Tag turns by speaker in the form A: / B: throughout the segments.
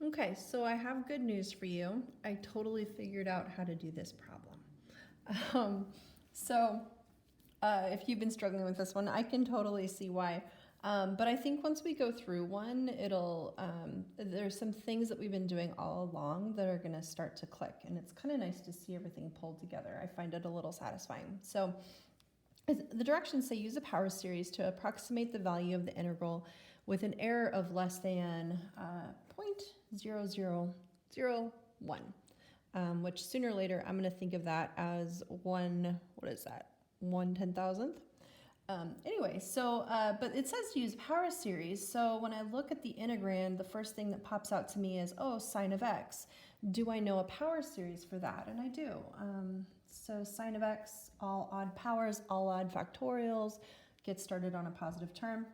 A: Okay, so I have good news for you. I totally figured out how to do this problem. Um, so if you've been struggling with this one, I can totally see why. But I think once we go through one, there's some things that we've been doing all along that are going to start to click. And it's kind of nice to see everything pulled together. I find it a little satisfying. So the directions say use a power series to approximate the value of the integral with an error of less than 0.0001, which sooner or later I'm going to think of that as what is that, 1/10,000th? Anyway, but it says to use power series. So when I look at the integrand, the first thing that pops out to me is, oh, sine of x. Do I know a power series for that? And I do. So sine of x, all odd powers, all odd factorials, get started on a positive term.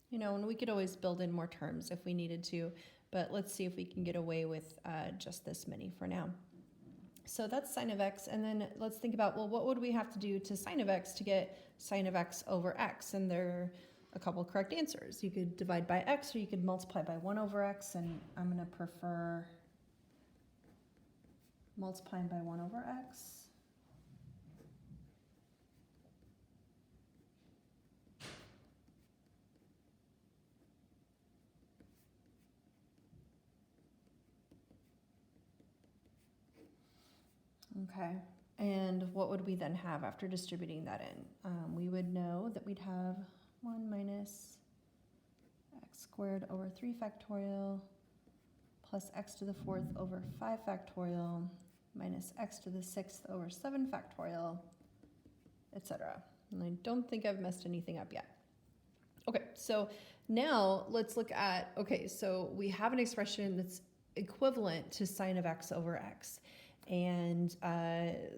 A: You know, and we could always build in more terms if we needed to, but let's see if we can get away with just this many for now. So that's sine of x, and then let's think about, well, what would we have to do to sine of x to get sine of x over x? And there are a couple correct answers. You could divide by x, or you could multiply by 1 over x, and I'm going to prefer multiplying by 1 over x. Okay, and what would we then have after distributing that in? We would know that we'd have 1 minus x squared over 3 factorial plus x to the 4th over 5 factorial minus x to the 6th over 7 factorial, etc. And I don't think I've messed anything up yet. Okay, so now let's look at, okay, so we have an expression that's equivalent to sine of x over x. And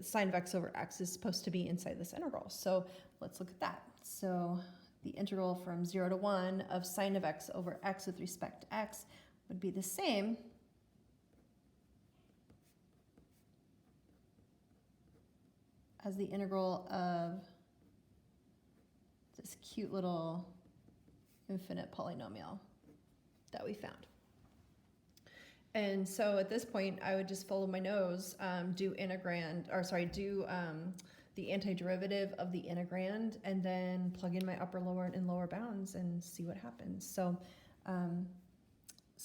A: sine of x over x is supposed to be inside this integral. So let's look at that. So the integral from 0 to 1 of sine of x over x with respect to x would be the same as the integral of this cute little infinite polynomial that we found. And so at this point, I would just follow my nose, do the antiderivative of the integrand, and then plug in my upper, lower, and lower bounds and see what happens. So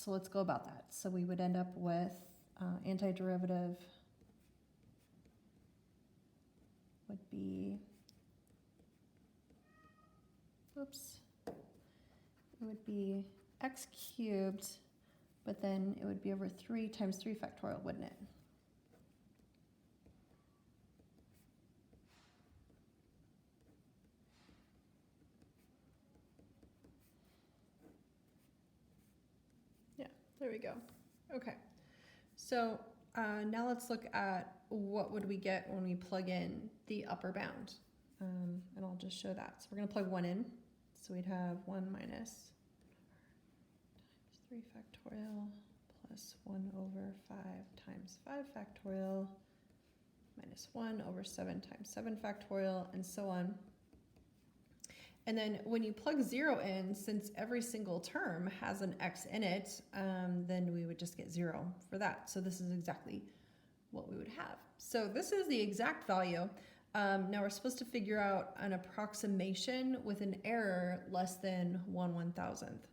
A: let's go about that. So we would end up with antiderivative would be, it would be x cubed, but then it would be over 3 times 3 factorial, wouldn't it? Yeah, there we go. Okay, so now let's look at what would we get when we plug in the upper bound. And I'll just show that. So we're going to plug 1 in. So we'd have 1 minus times 3 factorial plus 1 over 5 times 5 factorial minus 1 over 7 times 7 factorial, and so on. And then when you plug 0 in, since every single term has an x in it, then we would just get 0 for that. So this is exactly what we would have. So this is the exact value. Now we're supposed to figure out an approximation with an error less than 1/1000th.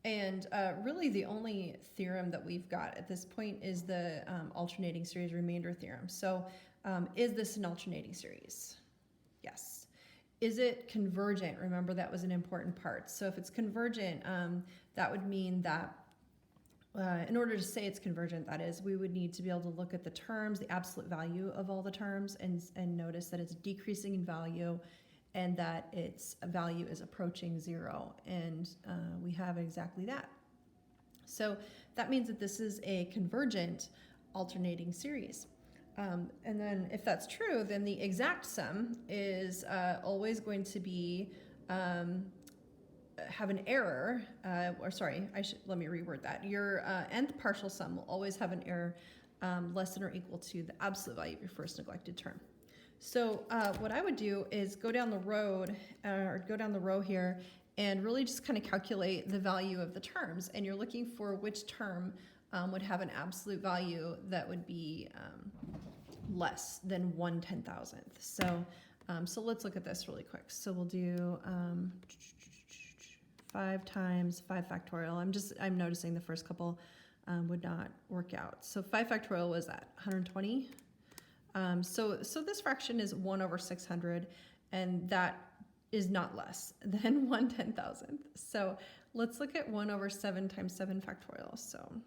A: And really the only theorem that we've got at this point is the alternating series remainder theorem. So is this an alternating series? Yes. Is it convergent? Remember, that was an important part. So if it's convergent, that would mean that in order to say it's convergent, that is, we would need to be able to look at the terms, the absolute value of all the terms, and notice that it's decreasing in value and that its value is approaching 0. And we have exactly that. So that means that this is a convergent alternating series. And then if that's true, then the exact sum is always going to be have an error, let me reword that. Your nth partial sum will always have an error less than or equal to the absolute value of your first neglected term. So what I would do is go down the road or go down the row here and really just kind of calculate the value of the terms. And you're looking for which term would have an absolute value that would be less than 1/10,000th. So, so let's look at this really quick. So we'll do 5 times 5 factorial. I'm noticing the first couple would not work out. So 5 factorial was at 120. So this fraction is 1/600, and that is not less than 1/10,000th. So let's look at 1/7 times 7 factorial. So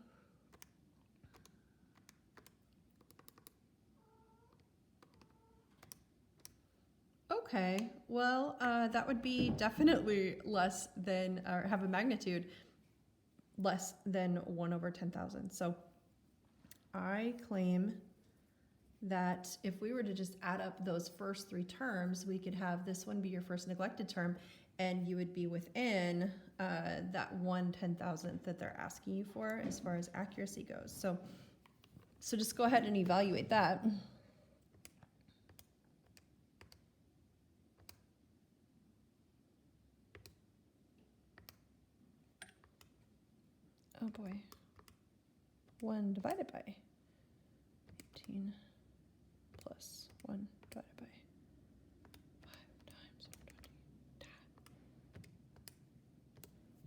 A: okay, well, that would be definitely less than, or have a magnitude less than 1/10,000. So I claim that if we were to just add up those first 3 terms, we could have this one be your first neglected term, and you would be within that 1/10,000th that they're asking you for as far as accuracy goes. So just go ahead and evaluate that. Oh boy. 1 divided by 18 plus 1 divided by 5 times 120.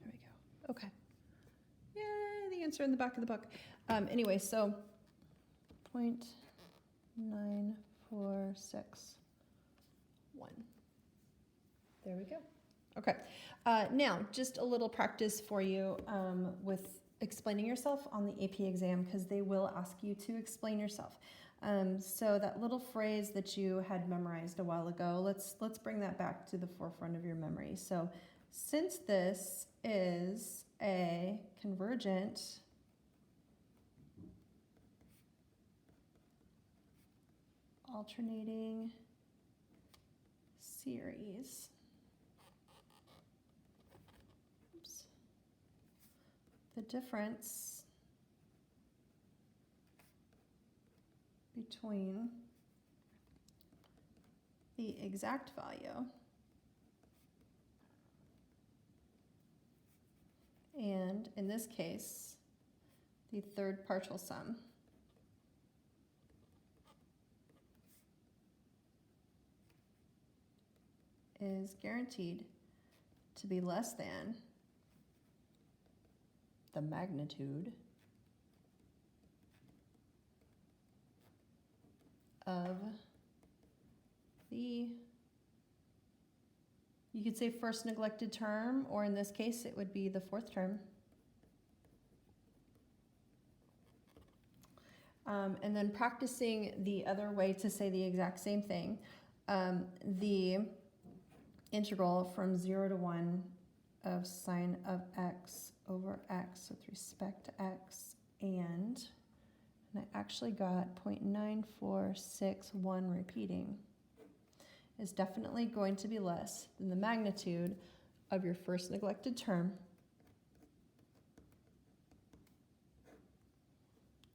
A: There we go. Okay. Yay, the answer in the back of the book. Anyway, so 0.9461. There we go. Okay. Now, just a little practice for you with explaining yourself on the AP exam, because they will ask you to explain yourself. So that little phrase that you had memorized a while ago, let's bring that back to the forefront of your memory. So since this is a convergent alternating series, the difference between the exact value and, in this case, the third partial sum is guaranteed to be less than the magnitude of the, you could say first neglected term, or in this case it would be the fourth term. And then practicing the other way to say the exact same thing, the integral from 0 to 1 of sine of x over x with respect to x, and I actually got 0.9461 repeating, is definitely going to be less than the magnitude of your first neglected term,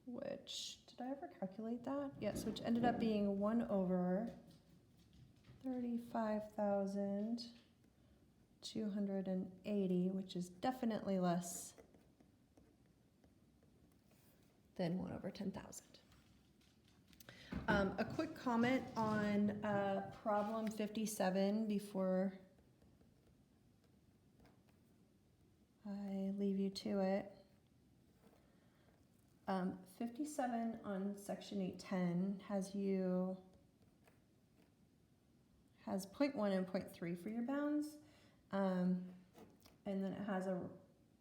A: which, did I ever calculate that? Yes, which ended up being 1/35,280, which is definitely less than 1/10,000. A quick comment on problem 57 before I leave you to it. 57 on section 810 has 0.1 and 0.3 for your bounds, and then it has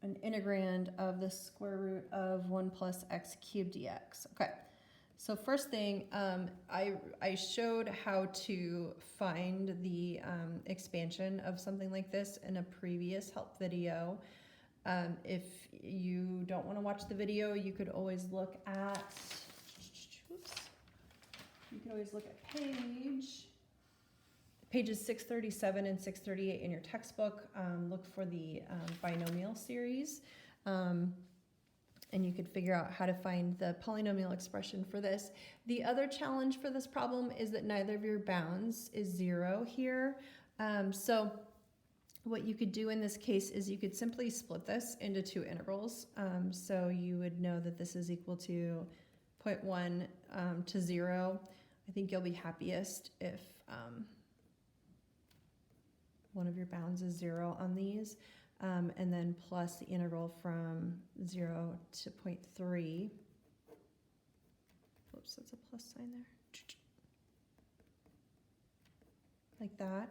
A: an integrand of the square root of 1 plus x cubed dx. Okay, so first thing, I showed how to find the expansion of something like this in a previous help video. If you don't want to watch the video, you could always look at, pages 637 and 638 in your textbook. Look for the binomial series. and you could figure out how to find the polynomial expression for this. The other challenge for this problem is that neither of your bounds is 0 here. So what you could do in this case is you could simply split this into two integrals. So you would know that this is equal to 0.1 to 0. I think you'll be happiest if one of your bounds is 0 on these. And then plus the integral from 0 to 0.3. Oops, that's a plus sign there. Like that.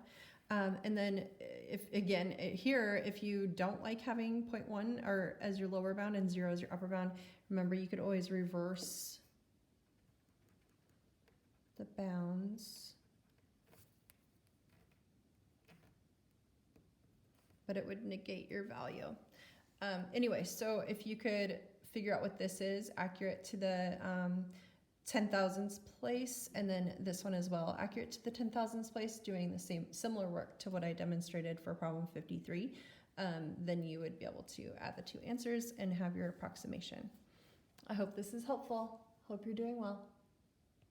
A: And then if again, here, if you don't like having 0.1 or as your lower bound and 0 as your upper bound, remember you could always reverse the bounds. But it would negate your value. Anyway, so if you could figure out what this is, accurate to the 10,000ths place, and then this one as well, accurate to the 10,000ths place, doing the similar work to what I demonstrated for problem 53, then you would be able to add the two answers and have your approximation. I hope this is helpful. Hope you're doing well.